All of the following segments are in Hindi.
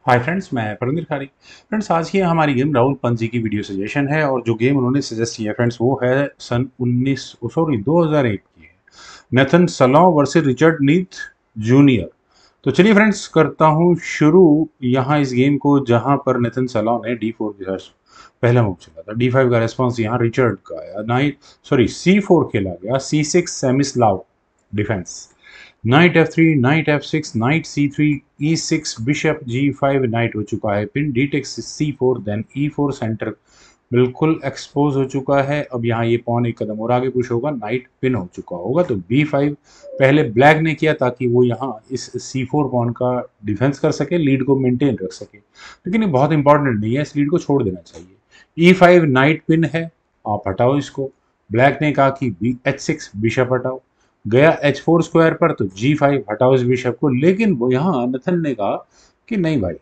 हाय फ्रेंड्स, मैं परमिंदर खारी। फ्रेंड्स, आज की हमारी गेम राहुल पंत जी की वीडियो सजेशन है और जो गेम उन्होंने सजेस्ट किया है फ्रेंड्स वो है सन 2001 की है। Nathan Salo versus Richard Neath junior. तो चलिए फ्रेंड्स, करता हूँ शुरू यहाँ इस गेम को, जहाँ पर नेथन सलॉ ने D4 के साथ पहला मूव चला था। D5 का रेस्पॉन्स यहाँ रिचर्ड का आया। C4 खेला गया। C6 Semi Slav defence. Knight F3, knight F6, knight C3, E6, bishop G5, knight हो चुका है pin. D takes C4, then E4 centre बिल्कुल एक्सपोज हो चुका है। अब यहाँ ये पॉन एक कदम और आगे पुश होगा, नाइट पिन हो चुका होगा। तो B5 पहले ब्लैक ने किया ताकि वो यहाँ इस C4 पॉन का डिफेंस कर सके, लीड को मेंटेन रख सके, लेकिन ये बहुत इंपॉर्टेंट नहीं है, इस लीड को छोड़ देना चाहिए। E5 नाइट पिन है, आप हटाओ इसको। ब्लैक ने कहा कि H6 बिशप हटाओ, गया H4 स्क्वायर पर, तो G5 हटाओ इस बिशप को। लेकिन वो यहाँ नथन ने कहा कि नहीं भाई,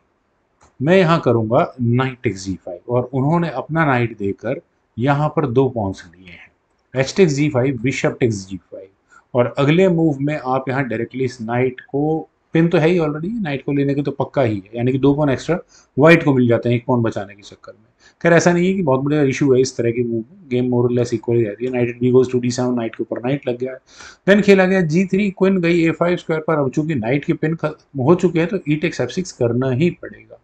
मैं यहाँ करूंगा नाइट टेक्स G5, और उन्होंने अपना नाइट देकर यहाँ पर दो पॉन्स लिए हैं। H takes G5, bishop takes G5, और अगले मूव में आप यहाँ डायरेक्टली इस नाइट को, पिन तो है ही ऑलरेडी, नाइट को लेने के तो पक्का ही है, यानी कि दो पॉन एक्स्ट्रा व्हाइट को मिल जाते हैं एक पॉन बचाने के चक्कर में। खैर ऐसा नहीं है कि बहुत बड़ा इशू है इस तरह की मूव में, गेम मोर लेस इक्वल ही रहती है। Knight B goes to D7, knight के ऊपर नाइट लग गया है। देन खेला गया G3, क्वीन गई A5 स्क्वायर पर। अब चूंकि नाइट के पिन हो चुके हैं तो E टेक्स F6 करना ही पड़ेगा।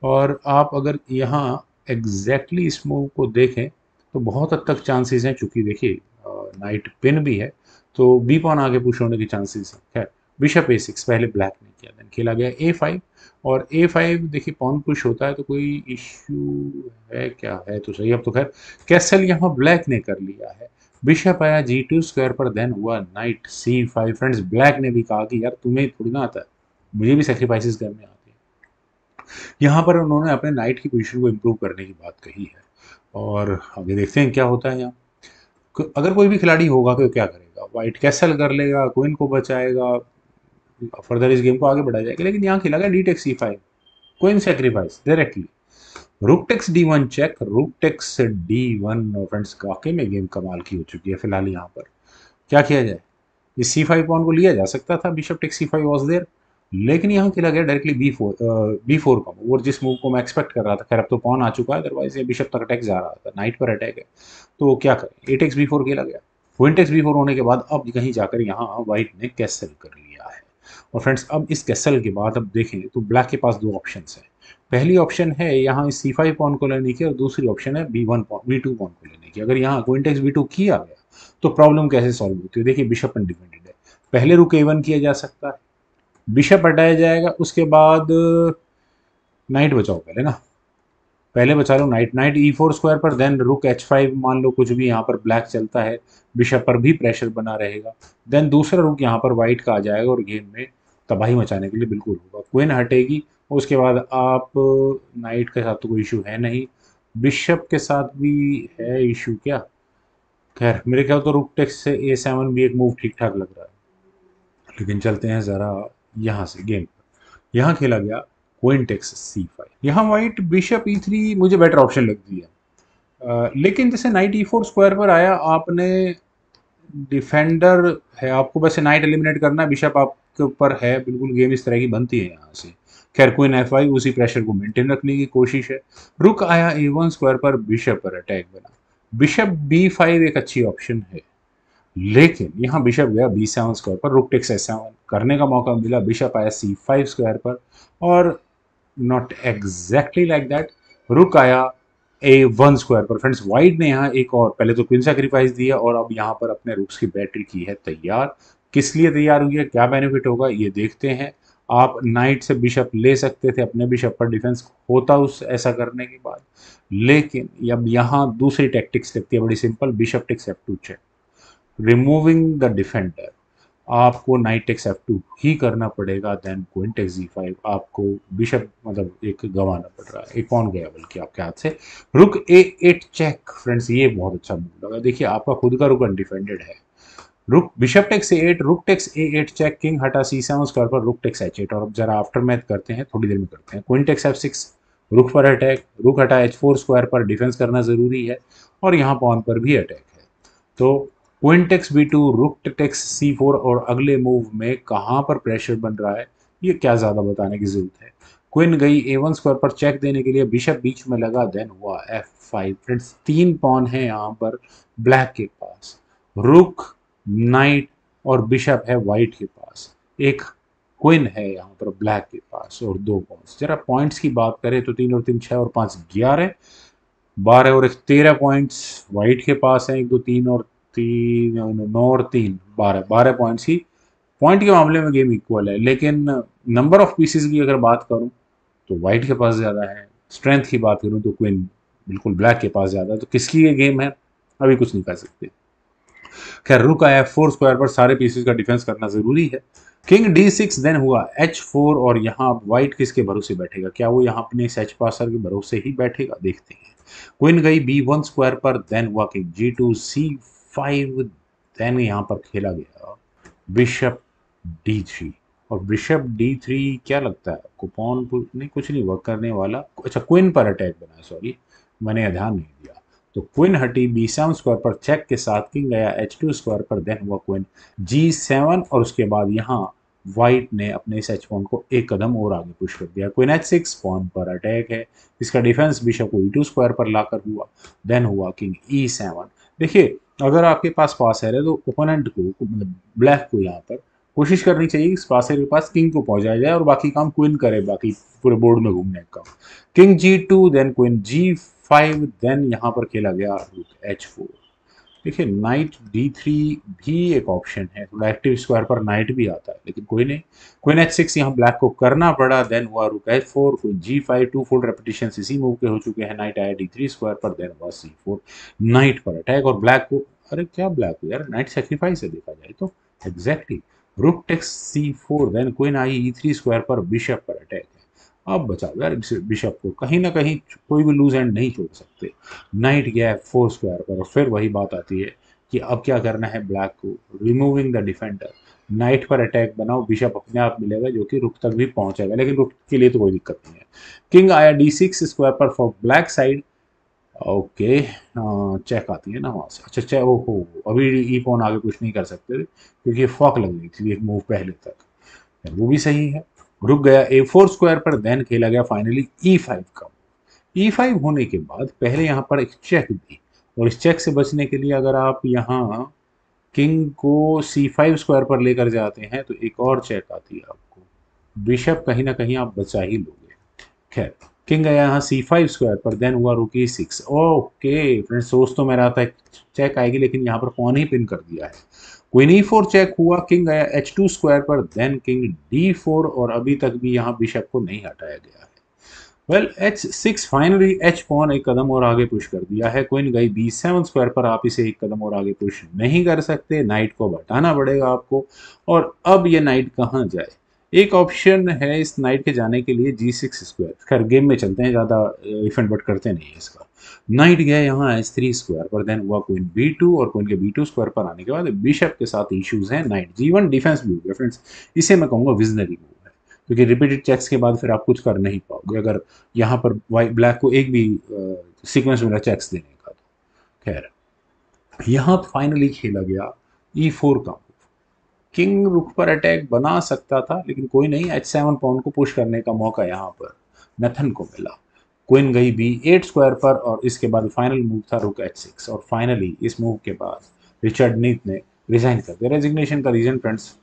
और आप अगर यहाँ एग्जैक्टली इस मूव को देखें तो बहुत हद तक चांसेस हैं, चूंकि देखिए नाइट पिन भी है तो बी पॉन आगे पुश होने के चांसेस हैं। खैर, बिशप A6 पहले ब्लैक ने किया, देन खेला गया A5, और A5 देखिए पॉन पुश होता है तो कोई इश्यू है क्या, है तो सही। अब तो खैर कैसल यहाँ ब्लैक ने कर लिया है। बिशप आया G2 स्क्वायर पर, देन हुआ नाइट C5। फ्रेंड्स, ब्लैक ने भी कहा कि यार तुम्हें थोड़ी ना आता है, मुझे भी सेक्रीफाइसेस करने आते हैं। यहाँ पर उन्होंने अपने नाइट की पोजीशन को इम्प्रूव करने की बात कही है, और आगे देखते हैं क्या होता है यहाँ। अगर कोई भी खिलाड़ी होगा तो क्या करेगा, वाइट कैसल कर लेगा, क्वीन को बचाएगा, फर्दर इस गेम को आगे बढ़ाया जाएगा। लेकिन यहाँ खेला गया D takes C5, queen sacrifice directly. Rook takes D1 check, rook takes D1। Friends, वाकई में गेम कमाल की हो चुकी है फिलहाल। यहाँ पर क्या किया जाए, इस C5 पॉन को लिया जा सकता था, bishop takes C5 was there, लेकिन यहाँ खेला गया डायरेक्टली B4 का मूव, और जिस मूव को मैं एक्सपेक्ट कर रहा था। खैर अब तो पॉन आ चुका है, अदरवाइज ये बिशप तक अटैक जा रहा था, नाइट पर अटैक है तो क्या करें। A टेक्स B4 खेला गया। क्वीन टेक्स B4 होने के बाद अब कहीं जाकर यहाँ व्हाइट ने कैसल कर लिया है। और फ्रेंड्स, अब इस कैसल के बाद अब देखें तो ब्लैक के पास दो ऑप्शन है। पहली ऑप्शन है यहाँ इस C5 पॉन को लेने की, और दूसरी ऑप्शन है B2 पॉन को लेने की। अगर यहाँ क्वीन टेक्स B2 किया गया तो प्रॉब्लम कैसे सॉल्व होती है, देखिए बिशप अनडिफेंडेड है, पहले रुक A1 किया जा सकता है, बिशप हटाया जाएगा, उसके बाद नाइट बचाओ पहले ना, पहले बचा लो नाइट। नाइट E4 स्क्वायर पर, देन रुक H5, मान लो कुछ भी यहाँ पर ब्लैक चलता है, बिशप पर भी प्रेशर बना रहेगा। देन दूसरा रुक यहाँ पर व्हाइट का आ जाएगा और गेम में तबाही मचाने के लिए बिल्कुल होगा। क्वीन हटेगी, उसके बाद आप नाइट के साथ तो कोई इशू है नहीं, बिशप के साथ भी है इशू क्या। खैर मेरे ख्याल तो रुक टेक्स से A7 भी एक मूव ठीक ठाक लग रहा है। लेकिन चलते हैं ज़रा यहाँ से गेम पर। यहाँ खेला गया क्वीन टेक्स C5। यहाँ वाइट बिशप E3 मुझे बेटर ऑप्शन लगती है। लेकिन जैसे नाइट E4 स्क्वायर पर आया, आपने डिफेंडर है, आपको वैसे नाइट एलिमिनेट करना है, बिशप आपके ऊपर है, बिल्कुल गेम इस तरह की बनती है यहाँ से। खैर क्वीन F5, उसी प्रेशर को मेंटेन रखने की कोशिश है। रुक आया A1 स्क्वायर पर, बिशप पर अटैक बना। बिशप B5 एक अच्छी ऑप्शन है, लेकिन यहाँ बिशप गया B7 स्क्वायर पर, रुक टेक्स S7 करने का मौका मिला, बिशप आया C5 स्क्वायर पर, और नॉट एग्जैक्टली लाइक दैट, रुक आया A1 स्क्वायर पर। फ्रेंड्स, वाइट ने यहाँ एक और, पहले तो क्वीन सैक्रिफाइस दिया और अब यहाँ पर अपने रुक्स की बैटरी की है तैयार। किस लिए तैयार हुई है, क्या बेनिफिट होगा, ये देखते हैं। आप नाइट से बिशप ले सकते थे, अपने बिशप पर डिफेंस होता उस ऐसा करने के बाद, लेकिन अब यहाँ दूसरी टैक्टिक्स लगती है बड़ी simple, bishop takes F2 check, removing the defender. आपको नाइट टेक्स F2 ही करना पड़ेगा, देन क्वीन टेक्स G5। आपको बिशप मतलब एक गंवाना पड़ रहा है, एक पॉन गया बल्कि आपके हाथ से। रुक A8 चेक। फ्रेंड्स, ये बहुत अच्छा मूव लगा, देखिए आपका खुद का रुक अनडिफेंडेड है। रुक bishop takes A8, rook takes A8 check, king हटा C7 स्क्वायर पर, रुक टेक्स H8। और अब जरा आफ्टर मैथ करते हैं, थोड़ी देर में करते हैं। क्वीन टेक्स F6, रुक पर अटैक, रुक हटा H4 स्क्वायर पर, डिफेंस करना जरूरी है, और यहाँ पॉन पर भी अटैक है। तो क्वीन टेक्स B2, रुक टेक्स C4, और अगले मूव में कहाँ पर प्रेशर बन रहा है ये क्या ज़्यादा बताने की ज़रूरत है। क्वीन गई A1 स्क्वायर पर चेक देने के लिए, बिशप बीच में लगा, देन हुआ F5। फ्रेंड्स 3 पॉन है यहाँ पर ब्लैक के पास, रुक, नाइट और बिशप है वाइट के पास, एक क्वीन है यहाँ पर ब्लैक के पास और 2 पॉइंट्स। जरा पॉइंट्स की बात करें तो 3 और 3 6 और 5 11, 12 और 1 13 पॉइंट्स वाइट के पास हैं, 1 2 3 और 3 9 और 3 12 12 पॉइंट्स ही। पॉइंट के मामले में गेम इक्वल है, लेकिन नंबर ऑफ पीसेस की अगर बात करूं तो वाइट के पास ज़्यादा है। स्ट्रेंथ की बात करूं तो क्वीन बिल्कुल ब्लैक के पास ज़्यादा है। तो किसकी ये गेम है अभी कुछ नहीं कर सकते। खैर रुक आया F4 स्क्वायर पर, सारे पीसेस का डिफेंस करना जरूरी है। किंग D6, देन हुआ H4 और यहाँ व्हाइट किसके भरोसे बैठेगा? क्या वो यहाँ अपने एच पासर के भरोसे ही बैठेगा? देखते हैं। क्वीन गई B1 स्क्वायर पर, देन हुआ किंग G2 C5, देन यहाँ पर खेला गया बिशप D3 और बिशप D3 क्या लगता है आपको? पॉन नहीं, कुछ नहीं वर्क करने वाला। अच्छा, क्वीन पर अटैक बना, सॉरी मैंने ध्यान नहीं दिया। तो क्वीन हटी B7 स्क्वायर पर चेक के साथ, किंग गया H2 स्क्वायर पर, देन हुआ क्वीन G7 और उसके बाद यहाँ व्हाइट ने अपने इस एच पॉन को एक कदम और आगे पुश कर दिया। क्वीन H6 पॉन पर अटैक है, इसका डिफेंस बिशप को E2 स्क्वायर पर लाकर हुआ, देन हुआ किंग E7। देखिए, अगर आपके पास पासर है तो ओपोनेंट को, मतलब ब्लैक को, यहाँ पर कोशिश करनी चाहिए कि पासर के पास किंग को पहुंचाया जाए और बाकी काम क्वीन करे, बाकी पूरे बोर्ड में घूमने का। King G2, then queen G5, then यहाँ पर खेला गया H4। देखिए, नाइट D3 भी एक ऑप्शन है, थोड़ा एक्टिव स्क्वायर पर नाइट भी आता है, लेकिन कोई नहीं। क्वीन H6 यहाँ ब्लैक को करना पड़ा, देन हुआ रुक H4, queen G5, 2 fold repetition इसी मूव के हो चुके हैं। नाइट आया D3 स्क्वायर पर, देन हुआ C4, नाइट पर अटैक और ब्लैक को, अरे क्या ब्लैक को यार, नाइट सेक्रीफाइस है देखा जाए तो। Exactly, rook takes C4, then queen आई E3 स्क्वायर पर, बिशप पर अटैक है। अब बचाओ यार बिशप को, कहीं ना कहीं कोई भी लूज एंड नहीं छोड़ सकते। नाइट गया F4 स्क्वायर पर और फिर वही बात आती है कि अब क्या करना है ब्लैक को, रिमूविंग द डिफेंडर। नाइट पर अटैक बनाओ, बिशप अपने आप मिलेगा जो कि रुक तक भी पहुंचेगा, लेकिन रुक के लिए तो कोई दिक्कत नहीं है। किंग आया D6 स्क्वायर पर for black side, okay, check आती है ना वहां से। अच्छा अच्छा, ओहो, अभी ई पॉन आगे कुछ नहीं कर सकते थे क्योंकि फॉक लग गई थी एक मूव पहले तक। वो भी सही है। रुक गया A4 स्क्वायर पर, देन खेला गया फाइनली E5 का। E5 होने के बाद पहले यहाँ पर एक चेक दी और इस चेक से बचने के लिए अगर आप यहाँ किंग को C5 स्क्वायर पर लेकर जाते हैं तो एक और चेक आती है आपको, बिशप कहीं ना कहीं आप बचा ही लोगे। खैर, किंग गया यहाँ C5 स्क्वायर पर, देन हुआ रुक E6। ओके फ्रेंड्स, सोच तो मैं रहा था चेक आएगी, लेकिन यहाँ पर पॉन ही पिन कर दिया है। क्वीन E4 चेक हुआ, किंग गया H2 स्क्वायर पर, देन किंग D4 और अभी तक भी यहाँ बिशप को नहीं हटाया गया है। Well, H6 finally H pawn एक कदम और आगे पुश कर दिया है। क्वीन गई B7 स्क्वायर पर, आप इसे एक कदम और आगे पुश नहीं कर सकते, नाइट को हटाना पड़ेगा आपको। और अब ये नाइट कहाँ जाए? एक ऑप्शन है इस नाइट के जाने के लिए G6 स्क्वायर। खैर गेम में चलते हैं, ज़्यादा इफेंट बट करते नहीं है इसका। नाइट गया यहाँ H3 स्क्वायर पर, देन हुआ क्वीन B2 और क्वीन के B2 स्क्वायर पर आने के बाद बिशप के साथ इश्यूज हैं। नाइट G1 डिफेंस भी हो गया फ्रेंड्स, इसे मैं कहूँगा विजनरी मूव है क्योंकि रिपीटेड चेक्स के बाद फिर आप कुछ कर नहीं पाओगे अगर यहाँ पर वाइट ब्लैक को एक भी सीक्वेंस मिला चेक्स देने का। तो खैर, यहाँ फाइनली खेला गया E4 का। किंग रुक पर अटैक बना सकता था, लेकिन कोई नहीं, H7 पॉन को पुश करने का मौका यहाँ पर नथन को मिला। क्वीन गई B8 स्क्वायर पर और इसके बाद फाइनल मूव था रुक H6 और फाइनली इस मूव के बाद रिचर्ड नीथ ने रिजाइन कर दिया। रेजिग्नेशन का रीजन फ्रेंड्स,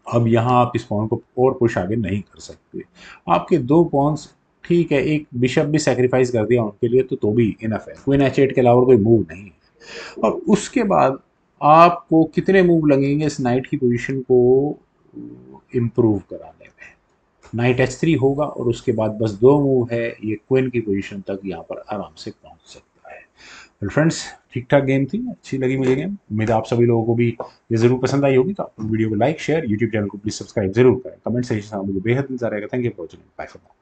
अब यहाँ आप इस पॉन को और पुश आगे नहीं कर सकते। आपके 2 पॉन्स, ठीक है, एक बिशप भी सेक्रीफाइस कर दिया उनके लिए तो भी इनफ है। क्वीन H8 के अलावा कोई मूव नहीं है। और उसके बाद आपको कितने मूव लगेंगे इस नाइट की पोजीशन को इम्प्रूव कराने में? नाइट H3 होगा और उसके बाद बस 2 मूव है, ये क्वीन की पोजीशन तक यहाँ पर आराम से पहुंच सकता है। तो फ्रेंड्स, ठीक ठाक गेम थी, अच्छी लगी मुझे गेम। उम्मीद है आप सभी लोगों को भी ये जरूर पसंद आई होगी। तो आप वीडियो को लाइक शेयर, यूट्यूब चैनल को प्लीज सब्सक्राइब जरूर करें। कमेंट सेक्शन में मुझे बेहद इंतजार रहेगा। Thank you for watching, bye for now.